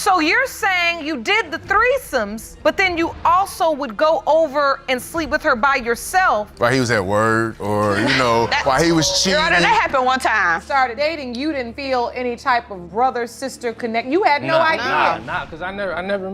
So you're saying you did the threesomes, but then you also would go over and sleep with her by yourself? While he was at work, or, you know, while he was cheating. Your Honor, that happened one time. Started dating, you didn't feel any type of brother-sister connect. You had no idea. Nah, because I never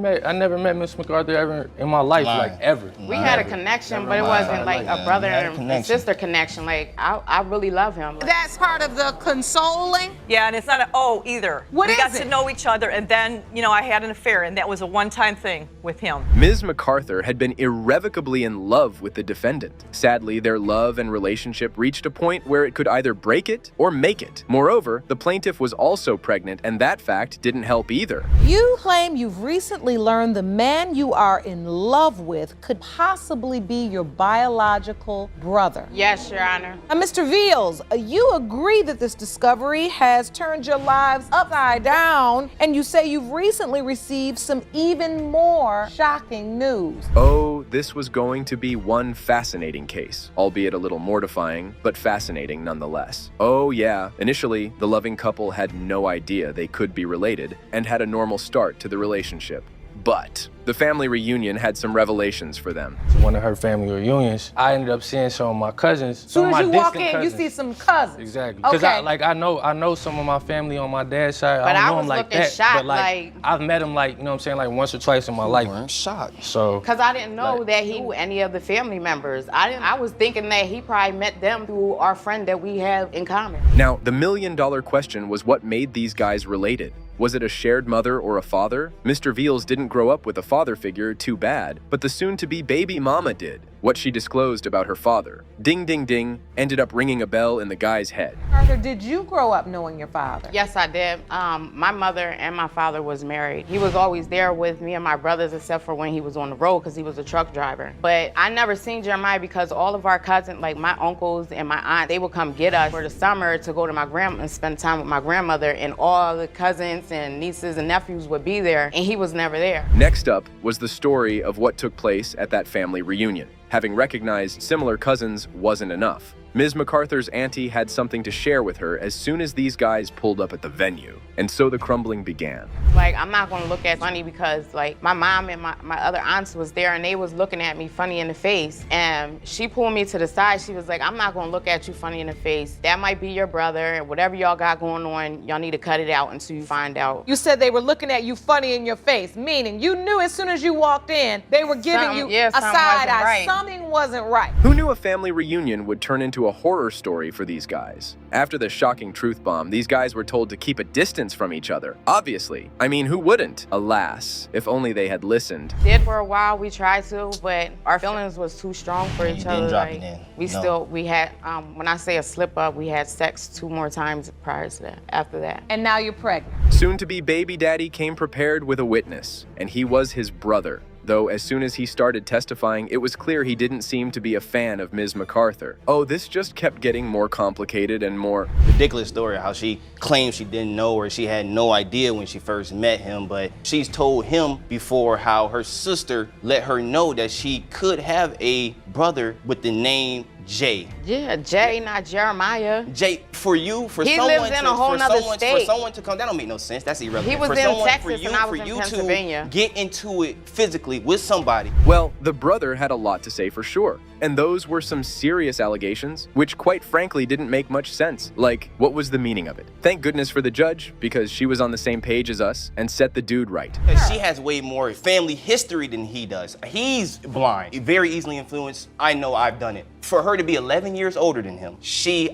met Miss MacArthur ever in my life, like ever. We had a connection, but it wasn't like a brother and sister connection. Like, I really love him. That's part of the consoling? Yeah, and it's not either. What we is got it? to know each other, and then, you know, I had an affair, and that was a one-time thing with him. Ms. MacArthur had been irrevocably in love with the defendant. Sadly, their love and relationship reached a point where it could either break it or make it. Moreover, the plaintiff was also pregnant, and that fact didn't help either. You claim you've recently learned the man you are in love with could possibly be your biological brother. Yes, Your Honor. Now, Mr. Veals, you agree that this discovery has turned your lives upside down, and you say you've recently received some even more shocking news. Oh, this was going to be one fascinating case, albeit a little mortifying, but fascinating nonetheless. Oh yeah, initially, the loving couple had no idea they could be related and had a normal start to the relationship. But the family reunion had some revelations for them. One of her family reunions, I ended up seeing some of my cousins. As soon as you walk distant in, cousins. you see some cousins. Exactly. Because Okay. I know some of my family on my dad's side. But I I don't know was them like looking that. shocked, but like I've met him like, you know what I'm saying, like once or twice in my life. I'm shocked. So. Because I didn't know that he knew any of the family members. I was thinking that he probably met them through our friend that we have in common. Now, the million-dollar question was what made these guys related. Was it a shared mother or a father? Mr. Veals didn't grow up with a father figure, too bad, but the soon-to-be baby mama did. What she disclosed about her father, ding ding ding, ended up ringing a bell in the guy's head. Arthur, did you grow up knowing your father? Yes, I did. My mother and my father was married. He was always there with me and my brothers, except for when he was on the road because he was a truck driver. But I never seen Jeremiah because all of our cousins, like my uncles and my aunt, they would come get us for the summer to go to my grandma and spend time with my grandmother, and all the cousins and nieces and nephews would be there, and he was never there. Next up was the story of what took place at that family reunion. Having recognized similar cousins wasn't enough. Ms. MacArthur's auntie had something to share with her as soon as these guys pulled up at the venue. And so the crumbling began. Like, I'm not gonna look at funny because like my mom and my other aunts was there and they was looking at me funny in the face. And she pulled me to the side. She was like, I'm not gonna look at you funny in the face. That might be your brother, and whatever y'all got going on, y'all need to cut it out until you find out. You said they were looking at you funny in your face, meaning you knew as soon as you walked in, they were giving you a side eye. Right. Something wasn't right. Who knew a family reunion would turn into a horror story for these guys? After the shocking truth bomb, these guys were told to keep a distance from each other. Obviously. I mean, who wouldn't? Alas, if only they had listened. Did for a while, we tried to, but our feelings was too strong for each other. Like, we had, when I say a slip up, we had sex 2 more times prior to that, after that. And now you're pregnant. Soon-to-be baby daddy came prepared with a witness, and he was his brother. Though as soon as he started testifying, it was clear he didn't seem to be a fan of Ms. MacArthur. Oh, this just kept getting more complicated and more ridiculous story, how she claims she didn't know or she had no idea when she first met him, but she's told him before how her sister let her know that she could have a brother with the name Jay. Yeah, Jay, not Jeremiah. Jay, for you, for he someone lives in to, a whole for nother someone, state. for someone to come, that don't make no sense. That's irrelevant. He was for in someone, Texas for you, and I was for in you Pennsylvania. to get into it physically with somebody. Well, the brother had a lot to say for sure. And those were some serious allegations, which quite frankly didn't make much sense. Like, what was the meaning of it? Thank goodness for the judge, because she was on the same page as us and set the dude right. She has way more family history than he does. He's blind, very easily influenced. I know I've done it. For her to be 11 years older than him,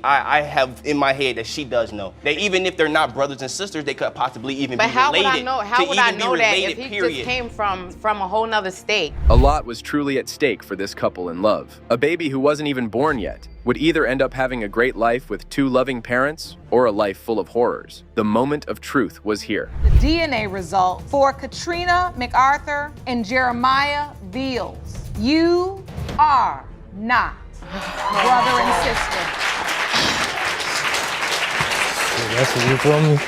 I have in my head that she does know. That even if they're not brothers and sisters, they could possibly even be related. But how would I know? How would I know that if he period. just came from a whole nother state? A lot was truly at stake for this couple in love. A baby who wasn't even born yet would either end up having a great life with 2 loving parents or a life full of horrors. The moment of truth was here. The DNA result for Katrina MacArthur and Jeremiah Veals. You are not brother and sister. That's what you told me?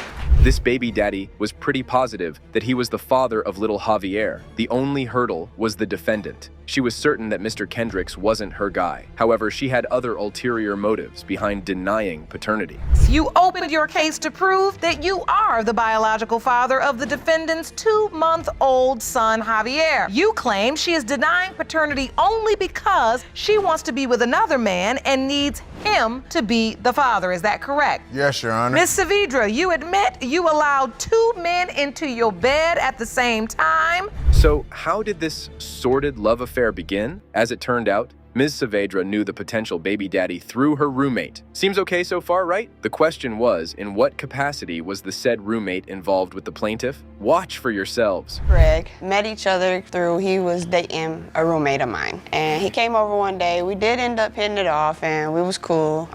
This baby daddy was pretty positive that he was the father of little Javier. The only hurdle was the defendant. She was certain that Mr. Kendricks wasn't her guy. However, she had other ulterior motives behind denying paternity. You opened your case to prove that you are the biological father of the defendant's 2-month-old son, Javier. You claim she is denying paternity only because she wants to be with another man and needs him to be the father. Is that correct? Yes, Your Honor. Miss Saavedra, you admit you allowed 2 men into your bed at the same time? So, how did this sordid love affair begin? As it turned out, Ms. Saavedra knew the potential baby daddy through her roommate. Seems okay so far, right? The question was, in what capacity was the said roommate involved with the plaintiff? Watch for yourselves. Greg met each other through he was dating a roommate of mine. And he came over one day. We did end up hitting it off and we was cool.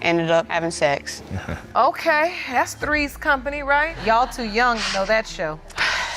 Ended up having sex. Okay, that's Three's Company, right? Y'all too young to know that show.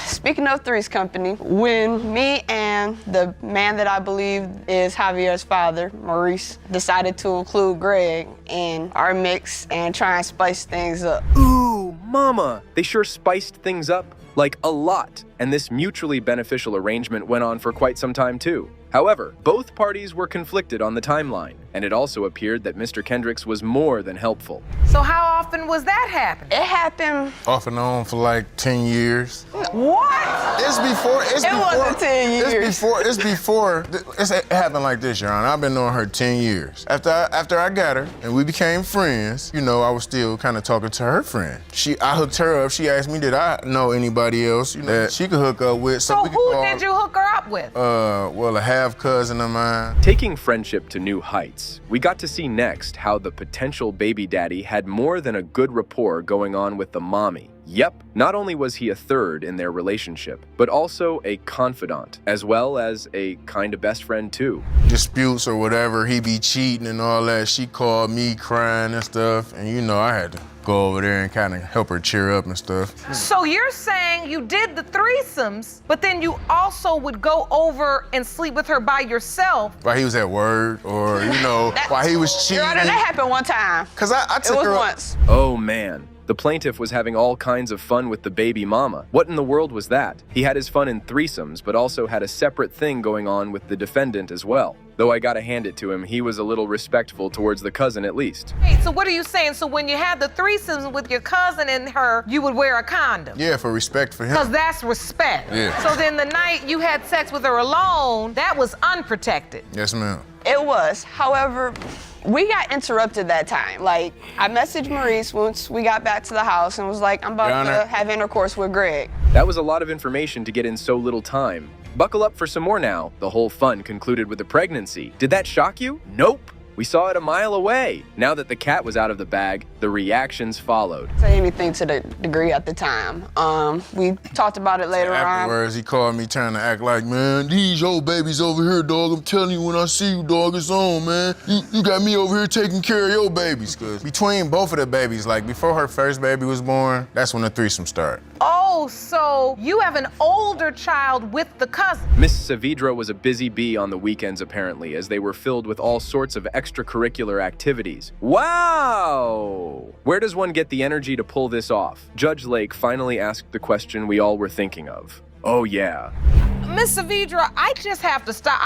Speaking of Three's Company, when me and the man that I believe is Javier's father, Maurice, decided to include Greg in our mix and try and spice things up. Ooh, mama! They sure spiced things up, like a lot. And this mutually beneficial arrangement went on for quite some time too. However, both parties were conflicted on the timeline, and it also appeared that Mr. Kendricks was more than helpful. So how often was that happening? It happened. Off and on for like 10 years. What? It's before. It wasn't 10 years. It's before. It happened like this, Your Honor. I've been knowing her 10 years. After I got her and we became friends, you know, I was still kind of talking to her friend. I hooked her up. She asked me, did I know anybody else, you know, that she could hook up with? So we could who call, did you hook her up with? Well, a half cousin of mine. Taking friendship to new heights, we got to see next how the potential baby daddy had more than a good rapport going on with the mommy. Yep, not only was he a third in their relationship, but also a confidant, as well as a kind of best friend too. Disputes or whatever, he be cheating and all that. She called me crying and stuff, and you know, I had to go over there and kind of help her cheer up and stuff. So you're saying you did the threesomes, but then you also would go over and sleep with her by yourself? While he was at work, or you know, while he was cheating. Your Honor, that happened one time. Cause I took It was her once. Oh man. The plaintiff was having all kinds of fun with the baby mama. What in the world was that? He had his fun in threesomes, but also had a separate thing going on with the defendant as well. Though I gotta hand it to him, he was a little respectful towards the cousin at least. Hey, so what are you saying? So when you had the threesomes with your cousin and her, you would wear a condom? Yeah, for respect for him. Because that's respect. Yeah. So then the night you had sex with her alone, that was unprotected. Yes, ma'am. It was. However, we got interrupted that time. Like, I messaged Maurice once we got back to the house and was like, I'm about to have intercourse with Greg. That was a lot of information to get in so little time. Buckle up for some more now. The whole fun concluded with a pregnancy. Did that shock you? Nope. We saw it a mile away. Now that the cat was out of the bag, the reactions followed. Say anything to the degree at the time. We talked about it later on. Afterwards, he called me trying to act like, man, these old babies over here, dog. I'm telling you, when I see you, dog, it's on, man. You got me over here taking care of your babies. Cause between both of the babies, like before her first baby was born, that's when the threesome started. Oh, so you have an older child with the cousin. Miss Saavedra was a busy bee on the weekends apparently, as they were filled with all sorts of extracurricular activities. Wow! Where does one get the energy to pull this off? Judge Lake finally asked the question we all were thinking of. Oh yeah. Miss Saavedra, I just have to stop.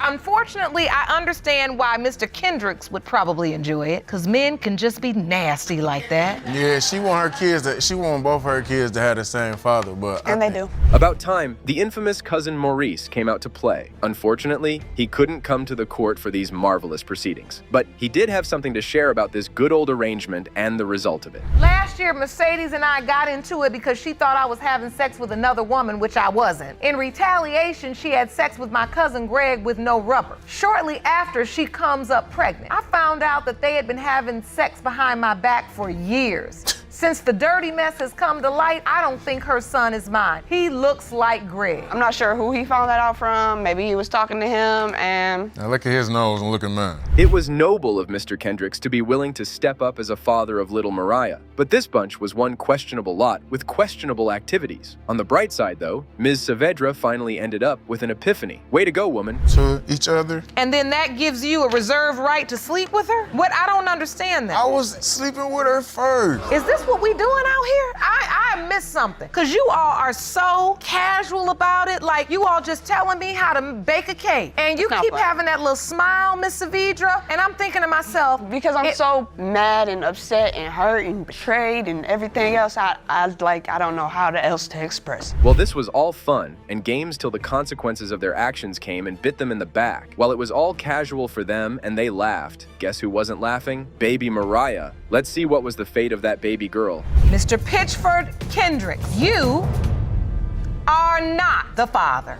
Unfortunately, I understand why Mr. Kendricks would probably enjoy it, because men can just be nasty like that. Yeah, she want both her kids to have the same father, but And they do. About time, the infamous cousin Maurice came out to play. Unfortunately, he couldn't come to the court for these marvelous proceedings, but he did have something to share about this good old arrangement and the result of it. Last year, Mercedes and I got into it because she thought I was having sex with another woman, which I wasn't. In retaliation, she had sex with my cousin Greg with no rubber. Shortly after, she comes up pregnant. I found out that they had been having sex behind my back for years. Since the dirty mess has come to light, I don't think her son is mine. He looks like Greg. I'm not sure who he found that out from. Maybe he was talking to him and... Now look at his nose and look at mine. It was noble of Mr. Kendricks to be willing to step up as a father of little Mariah, but this bunch was one questionable lot with questionable activities. On the bright side though, Ms. Saavedra finally ended up with an epiphany. Way to go, woman. To each other. And then that gives you a reserved right to sleep with her? What? I don't understand that. I was sleeping with her first. Is this what we doing out here? I missed something. Cause you all are so casual about it. Like you all just telling me how to bake a cake. And you keep having that little smile, Miss Savidra. And I'm thinking to myself, because I'm so mad and upset and hurt and betrayed and everything else, I don't know how else to express. Well, this was all fun and games till the consequences of their actions came and bit them in the back. While it was all casual for them and they laughed, guess who wasn't laughing? Baby Mariah. Let's see what was the fate of that baby girl. Mr. Pitchford Kendrick, you are not the father.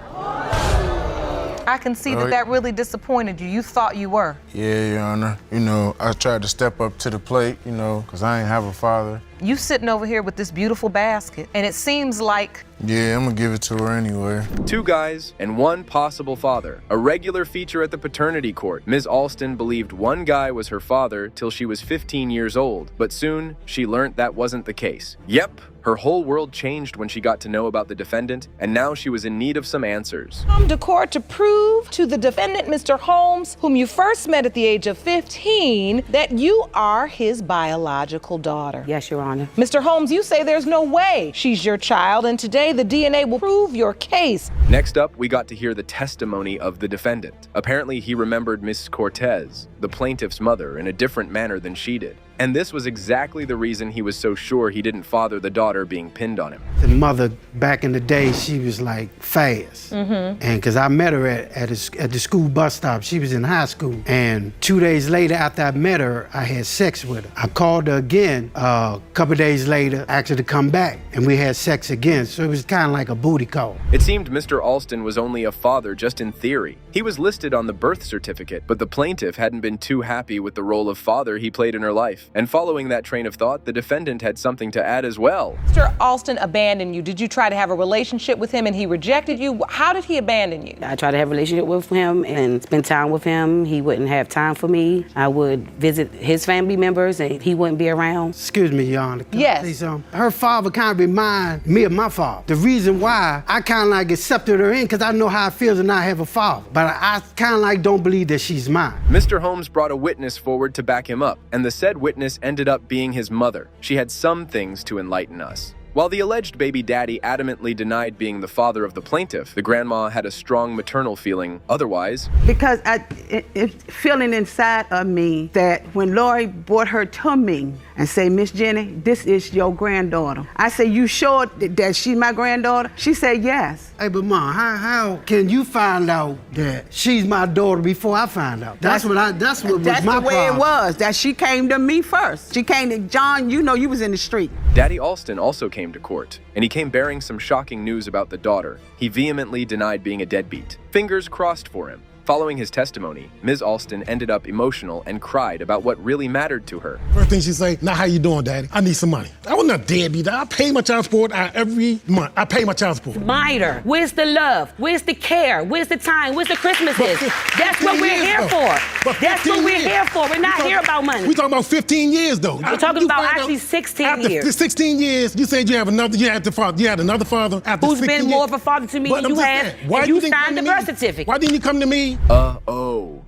I can see that really disappointed you. You thought you were. Yeah, Your Honor. You know, I tried to step up to the plate, you know, because I ain't have a father. You sitting over here with this beautiful basket, and it seems like... Yeah, I'm gonna give it to her anyway. 2 guys and 1 possible father. A regular feature at the paternity court. Ms. Alston believed 1 guy was her father till she was 15 years old, but soon she learned that wasn't the case. Yep, her whole world changed when she got to know about the defendant, and now she was in need of some answers. Come to court to prove to the defendant, Mr. Holmes, whom you first met at the age of 15, that you are his biological daughter. Yes, Your Honor. Mr. Holmes, you say there's no way she's your child, and today the DNA will prove your case. Next up, we got to hear the testimony of the defendant. Apparently, he remembered Miss Cortez, the plaintiff's mother, in a different manner than she did. And this was exactly the reason he was so sure he didn't father the daughter being pinned on him. The mother, back in the day, she was like fast. And because I met her at the school bus stop, she was in high school. And 2 days later, after I met her, I had sex with her. I called her again a couple days later, asked her to come back, and we had sex again. So it was kind of like a booty call. It seemed Mr. Alston was only a father just in theory. He was listed on the birth certificate, but the plaintiff hadn't been too happy with the role of father he played in her life. And following that train of thought, the defendant had something to add as well. Mr. Alston abandoned you. Did you try to have a relationship with him and he rejected you? How did he abandon you? I tried to have a relationship with him and spend time with him. He wouldn't have time for me. I would visit his family members and he wouldn't be around. Excuse me, Your Honor. Can Yes. I say something? Her father kind of remind me of my father. The reason why I kind of like accepted her in because I know how it feels to not have a father. But I kind of like don't believe that she's mine. Mr. Holmes brought a witness forward to back him up, and the said witness ended up being his mother. She had some things to enlighten us. While the alleged baby daddy adamantly denied being the father of the plaintiff, the grandma had a strong maternal feeling otherwise. Because it's feeling inside of me that when Lori brought her to me and say, Miss Jenny, this is your granddaughter. I said, you sure that she's my granddaughter? She said, yes. Hey, but Mom, how can you find out that she's my daughter before I find out? That's what was my problem. That's the way it was, that she came to me first. She came to, John, you know you was in the street. Daddy Alston also came to court, and he came bearing some shocking news about the daughter. He vehemently denied being a deadbeat. Fingers crossed for him. Following his testimony, Ms. Alston ended up emotional and cried about what really mattered to her. First thing she say, now how you doing, Daddy? I need some money. I was not deadbeat. I pay my child support every month. I pay my child support. Minor. Where's the love? Where's the care? Where's the time? Where's the Christmases? That's what we're here for. That's what we're here for. We're not here about money. We talking about 15 years though. We're talking about actually 16 years. After 16 years, you said you had another father after who's 16 been years. more of a father to me than you have, Why and you signed the birth certificate. Why didn't you come to me?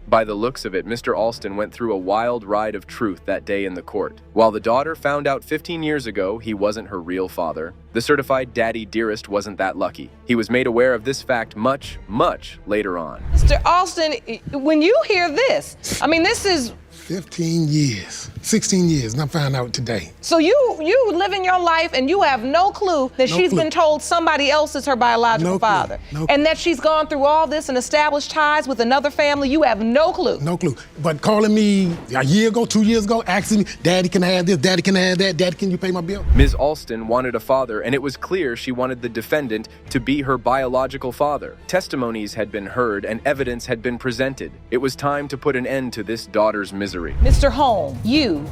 By the looks of it, Mr. Alston went through a wild ride of truth that day in the court. While the daughter found out 15 years ago he wasn't her real father, the certified daddy dearest wasn't that lucky. He was made aware of this fact much, much later on. Mr. Alston, when you hear this, I mean, this is 15 years, 16 years, and I found out today. So you living your life and you have no clue that she's been told somebody else is her biological father. And that she's gone through all this and established ties with another family. You have no clue. No clue. But calling me a year ago, 2 years ago, asking me, Daddy, can I have this? Daddy, can I have that? Daddy, can you pay my bill? Ms. Alston wanted a father, and it was clear she wanted the defendant to be her biological father. Testimonies had been heard and evidence had been presented. It was time to put an end to this daughter's misery. Mr. Holmes, you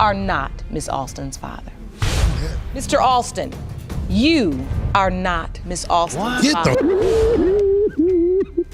are not Miss Alston's father. Mr. Alston, you are not Miss Alston's father.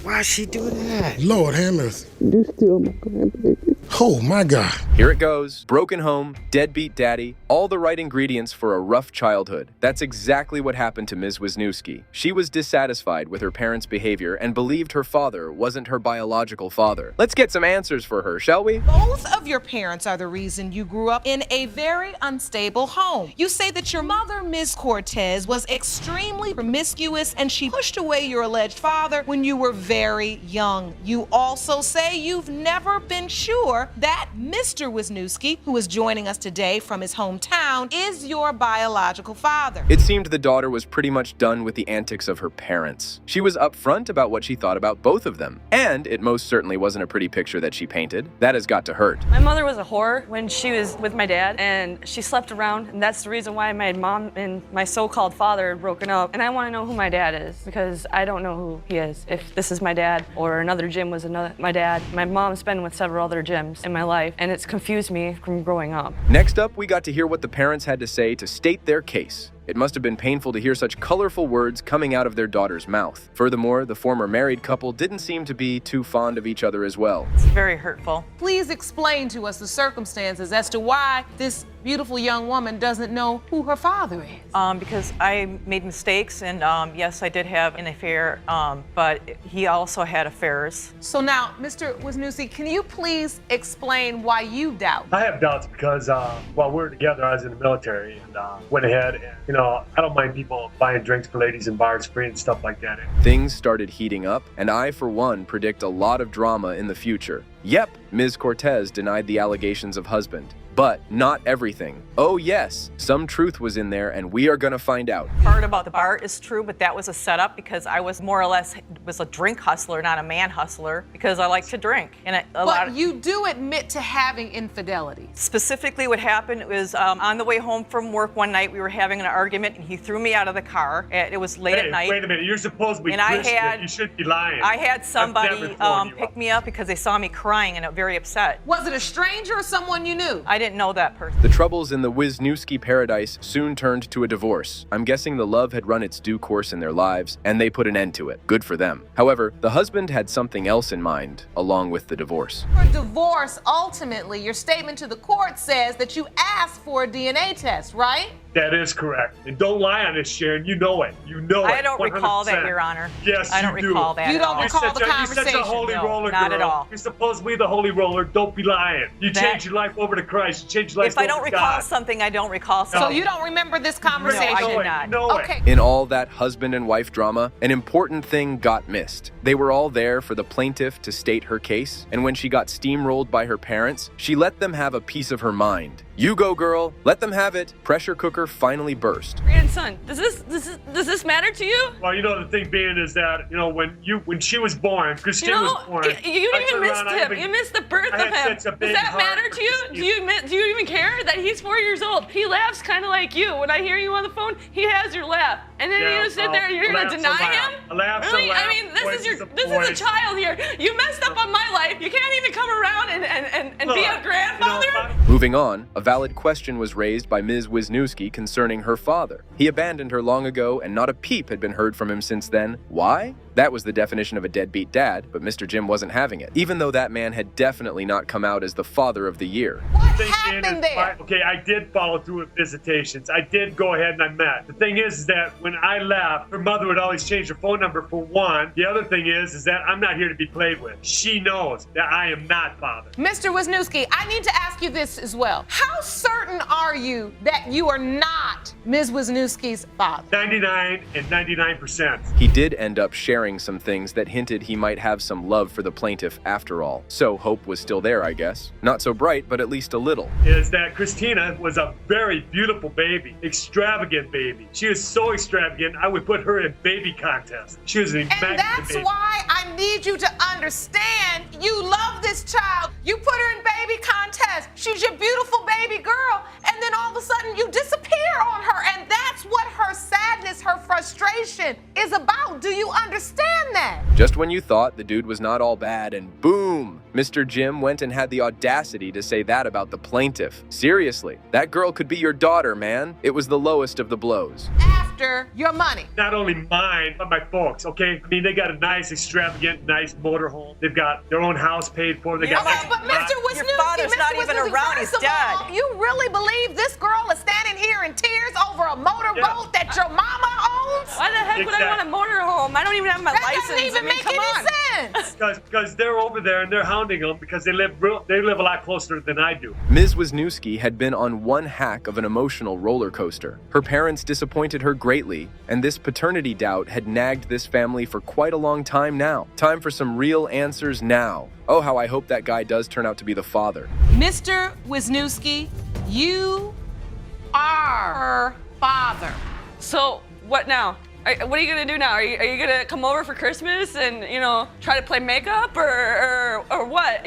Why'd she do that? Lord have mercy. You still my grandbaby. Oh my God. Here it goes. Broken home, deadbeat daddy, all the right ingredients for a rough childhood. That's exactly what happened to Ms. Wisniewski. She was dissatisfied with her parents' behavior and believed her father wasn't her biological father. Let's get some answers for her, shall we? Both of your parents are the reason you grew up in a very unstable home. You say that your mother, Ms. Cortez, was extremely promiscuous and she pushed away your alleged father when you were very young. You also say you've never been sure that Mr. Wisniewski, who is joining us today from his hometown, is your biological father. It seemed the daughter was pretty much done with the antics of her parents. She was upfront about what she thought about both of them. And it most certainly wasn't a pretty picture that she painted. That has got to hurt. My mother was a whore when she was with my dad, and she slept around, and that's the reason why my mom and my so-called father had broken up. And I want to know who my dad is, because I don't know who he is. If this is my dad, or another Jim was my dad. My mom's been with several other Jims in my life, and it's confused me from growing up. Next up, we got to hear what the parents had to say to state their case. It must have been painful to hear such colorful words coming out of their daughter's mouth. Furthermore, the former married couple didn't seem to be too fond of each other as well. It's very hurtful. Please explain to us the circumstances as to why this beautiful young woman doesn't know who her father is. Because I made mistakes, and yes, I did have an affair, but he also had affairs. So now, Mr. Wisniewski, can you please explain why you doubt? I have doubts because while we were together, I was in the military and went ahead and, I don't mind people buying drinks for ladies in bars free and stuff like that. Things started heating up, and I, for one, predict a lot of drama in the future. Yep, Ms. Cortez denied the allegations of husband. But not everything. Oh yes, some truth was in there, and we are gonna find out. Part about the bar is true, but that was a setup because I was more or less a drink hustler, not a man hustler, because I like to drink. And but you do admit to having infidelity. Specifically, what happened was on the way home from work one night, we were having an argument, and he threw me out of the car. It was late at night. Wait a minute, you're supposed to be Christian. You should be lying. I had somebody pick me up because they saw me crying and very upset. Was it a stranger or someone you knew? I didn't know that person. The troubles in the Wisniewski paradise soon turned to a divorce. I'm guessing the love had run its due course in their lives, and they put an end to it. Good for them. However, the husband had something else in mind, along with the divorce. For divorce, ultimately, your statement to the court says that you asked for a DNA test, right? That is correct. And don't lie on this, Sharon. You know it. You know it. I don't 100%. recall that, Your Honor. Yes, I don't recall that. You don't recall the conversation. You're such a holy roller, not girl. at all. You're supposed to be the holy roller. Don't be lying. You change your life over to Christ. You change your life over to God. If I don't recall God. something, I don't recall something. So you don't remember this conversation? No, I did not. You know okay. In all that husband and wife drama, an important thing got missed. They were all there for the plaintiff to state her case, and when she got steamrolled by her parents, she let them have a piece of her mind. You go, girl. Let them have it. Pressure cooker finally burst. Grandson, does this matter to you? Well, the thing being is that, when she was born, Christine was born. You even missed him. You missed the birth of him. Does that matter to you? Do you even care that he's 4 years old? He laughs kind of like you. When I hear you on the phone, he has your laugh. And then you sit there and you're going to deny him? Really? I mean, this is a child here. You messed up on my life. You can't even come around and be a grandfather? Moving on, a valid question was raised by Ms. Wisniewski concerning her father. He abandoned her long ago, and not a peep had been heard from him since then. Why? That was the definition of a deadbeat dad, but Mr. Jim wasn't having it, even though that man had definitely not come out as the father of the year. What happened there? Okay, I did follow through with visitations. I did go ahead and I met. The thing is that when I left, her mother would always change her phone number for one. The other thing is that I'm not here to be played with. She knows that I am not father. Mr. Wisniewski, I need to ask you this as well. How certain are you that you are not Ms. Wisniewski's father? 99 and 99%. He did end up sharing some things that hinted he might have some love for the plaintiff after all. So hope was still there, I guess. Not so bright, but at least a little. Is that Christina was a very beautiful baby, extravagant baby. She was so extravagant, I would put her in baby contests. She was an immaculate that's baby. why I need you to understand you love this child. You put her in baby contests. She's your beautiful baby girl, and then all of a sudden you disappear on her, and that's what her sadness, her frustration is about. Do you understand that? Just when you thought the dude was not all bad, and boom, Mr. Jim went and had the audacity to say that about the plaintiff. Seriously, that girl could be your daughter, man. It was the lowest of the blows. After your money. Not only mine, but my folks, okay? I mean, they got a nice, extravagant extravagant, nice motorhome. They've got their own house paid for. They got But Mr. Wisniewski, Your father's Mr. not even Wisniewski, around, first he's of all, dead. you really believe this girl is standing here in tears over a motorboat that your mama owns? Why the heck would I want a motorhome? I don't even have my license. That doesn't even make any sense. Because they're over there and they're hounding them because they live a lot closer than I do. Ms. Wisniewski had been on one hack of an emotional roller coaster. Her parents disappointed her greatly, and this paternity doubt had nagged this family for quite a long time now. Time for some real answers now. Oh, how I hope that guy does turn out to be the father. Mr. Wisniewski, you are her father. So what now? What are you gonna do now? Are you gonna come over for Christmas and try to play makeup or what?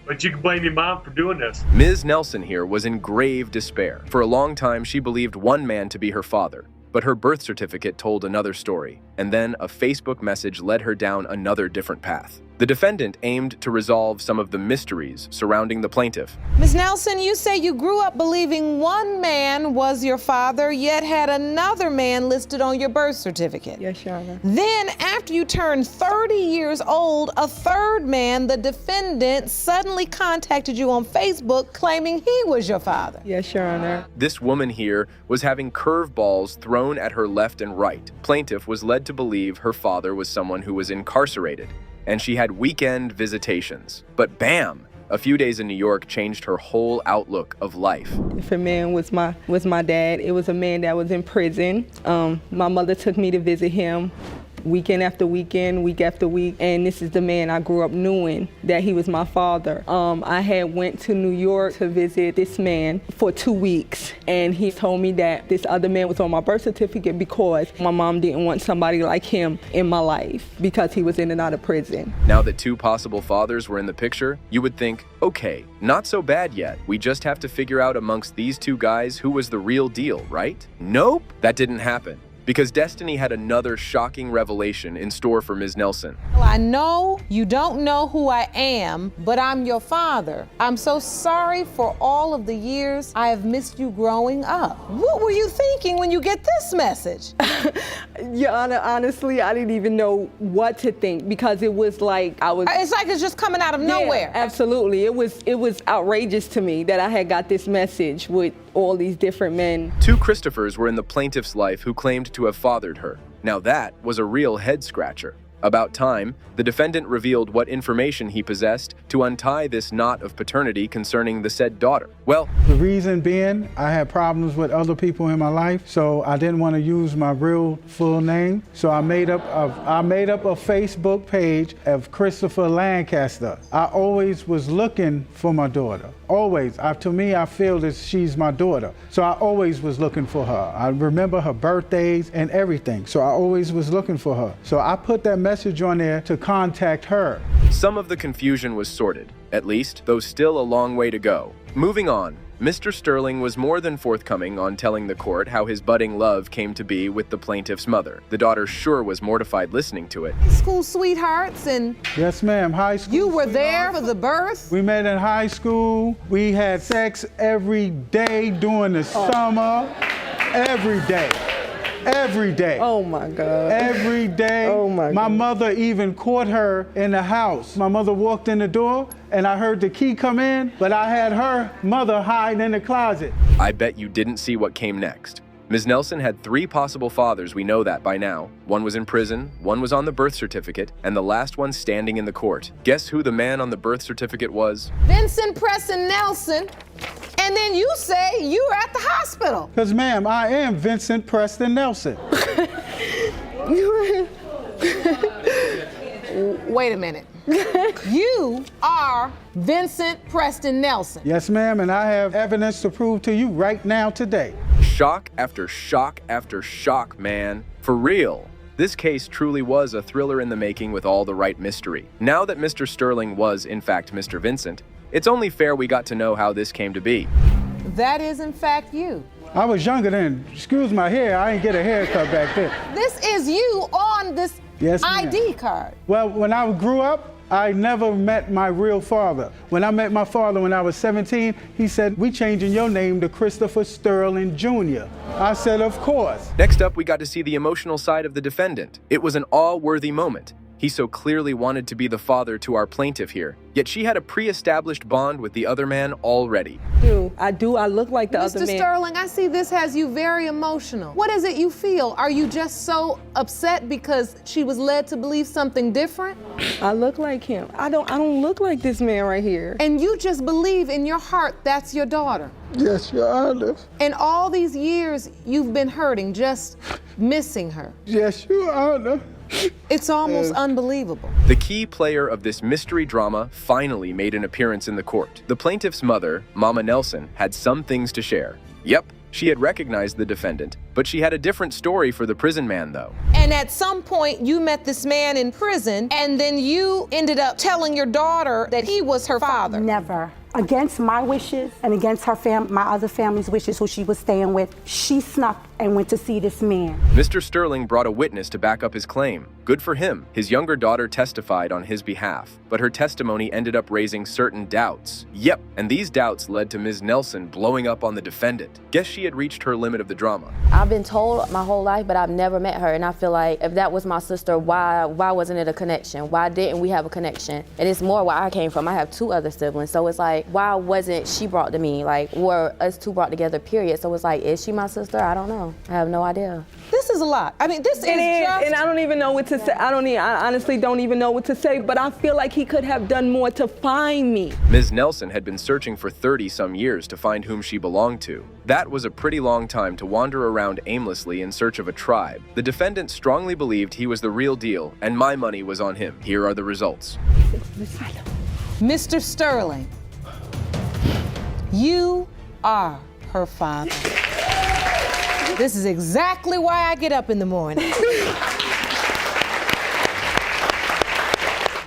But you can blame your mom for doing this. Ms. Nelson here was in grave despair. For a long time, she believed one man to be her father, but her birth certificate told another story, and then a Facebook message led her down another different path. The defendant aimed to resolve some of the mysteries surrounding the plaintiff. Ms. Nelson, you say you grew up believing one man was your father, yet had another man listed on your birth certificate. Yes, Your Honor. Then, after you turned 30 years old, a third man, the defendant, suddenly contacted you on Facebook claiming he was your father. Yes, Your Honor. This woman here was having curveballs thrown at her left and right. Plaintiff was led to believe her father was someone who was incarcerated, and she had weekend visitations. But bam! A few days in New York changed her whole outlook of life. If a man was my dad, it was a man that was in prison. My mother took me to visit him weekend after weekend, week after week, and this is the man I grew up knowing that he was my father. I had went to New York to visit this man for 2 weeks, and he told me that this other man was on my birth certificate because my mom didn't want somebody like him in my life because he was in and out of prison. Now that two possible fathers were in the picture, you would think, okay, not so bad yet. We just have to figure out amongst these two guys who was the real deal, right? Nope, that didn't happen. Because destiny had another shocking revelation in store for Ms. Nelson. Well, I know you don't know who I am, but I'm your father. I'm so sorry for all of the years I have missed you growing up. What were you thinking when you get this message? Your Honor, honestly, I didn't even know what to think because it was like I was... It's like it's just coming out of nowhere. Absolutely. It was outrageous to me that I had got this message with all these different men. Two Christophers were in the plaintiff's life who claimed to have fathered her. Now that was a real head-scratcher. About time, the defendant revealed what information he possessed to untie this knot of paternity concerning the said daughter. Well, the reason being, I had problems with other people in my life, so I didn't want to use my real full name. So I made up a Facebook page of Christopher Lancaster. I always was looking for my daughter. Always. To me, I feel that she's my daughter. So I always was looking for her. I remember her birthdays and everything. So I always was looking for her. So I put that message on there to contact her. Some of the confusion was sorted, at least, though still a long way to go. Moving on, Mr. Sterling was more than forthcoming on telling the court how his budding love came to be with the plaintiff's mother. The daughter sure was mortified listening to it. School sweethearts and... Yes, ma'am, high school. You were there for the birth? We met in high school. We had sex every day during the summer. Every day. Every day. Oh my God. Every day. Oh my God. My mother even caught her in the house. My mother walked in the door and I heard the key come in, but I had her mother hide in the closet. I bet you didn't see what came next. Ms. Nelson had 3 possible fathers, we know that by now. One was in prison, one was on the birth certificate, and the last one standing in the court. Guess who the man on the birth certificate was? Vincent Preston Nelson. And then you say you were at the hospital. Because, ma'am, I am Vincent Preston Nelson. Wait a minute. You are Vincent Preston Nelson. Yes, ma'am, and I have evidence to prove to you right now today. Shock after shock after shock, man. For real. This case truly was a thriller in the making with all the right mystery. Now that Mr. Sterling was, in fact, Mr. Vincent, it's only fair we got to know how this came to be. That is, in fact, you. I was younger then. Excuse my hair, I didn't get a haircut back then. This is you on this ID card. Well, when I grew up, I never met my real father. When I met my father when I was 17, he said, "We changing your name to Christopher Sterling Jr." I said, "Of course." Next up, we got to see the emotional side of the defendant. It was an awe-worthy moment. He so clearly wanted to be the father to our plaintiff here, yet she had a pre-established bond with the other man already. I look like the other man. Mr. Sterling, I see this has you very emotional. What is it you feel? Are you just so upset because she was led to believe something different? I look like him. I don't look like this man right here. And you just believe in your heart that's your daughter? Yes, Your Honor. And all these years you've been hurting, just missing her? Yes, Your Honor. It's almost unbelievable. The key player of this mystery drama finally made an appearance in the court. The plaintiff's mother, Mama Nelson, had some things to share. Yep, she had recognized the defendant, but she had a different story for the prison man, though. And at some point, you met this man in prison, and then you ended up telling your daughter that he was her father. Never. Against my wishes and against my other family's wishes who she was staying with, she snuck and went to see this man. Mr. Sterling brought a witness to back up his claim. Good for him. His younger daughter testified on his behalf, but her testimony ended up raising certain doubts. Yep, and these doubts led to Ms. Nelson blowing up on the defendant. Guess she had reached her limit of the drama. I've been told my whole life, but I've never met her, and I feel like if that was my sister, why wasn't it a connection? Why didn't we have a connection? And it's more where I came from. I have 2 other siblings, so it's like, why wasn't she brought to me? Like, were us 2 brought together, period? So it's like, is she my sister? I don't know. I have no idea. This is a lot. I mean, this is just... And I don't even know what to say. I honestly don't even know what to say, but I feel like he could have done more to find me. Ms. Nelson had been searching for 30-some years to find whom she belonged to. That was a pretty long time to wander around aimlessly in search of a tribe. The defendant strongly believed he was the real deal, and my money was on him. Here are the results. Mr. Sterling, you are her father. This is exactly why I get up in the morning.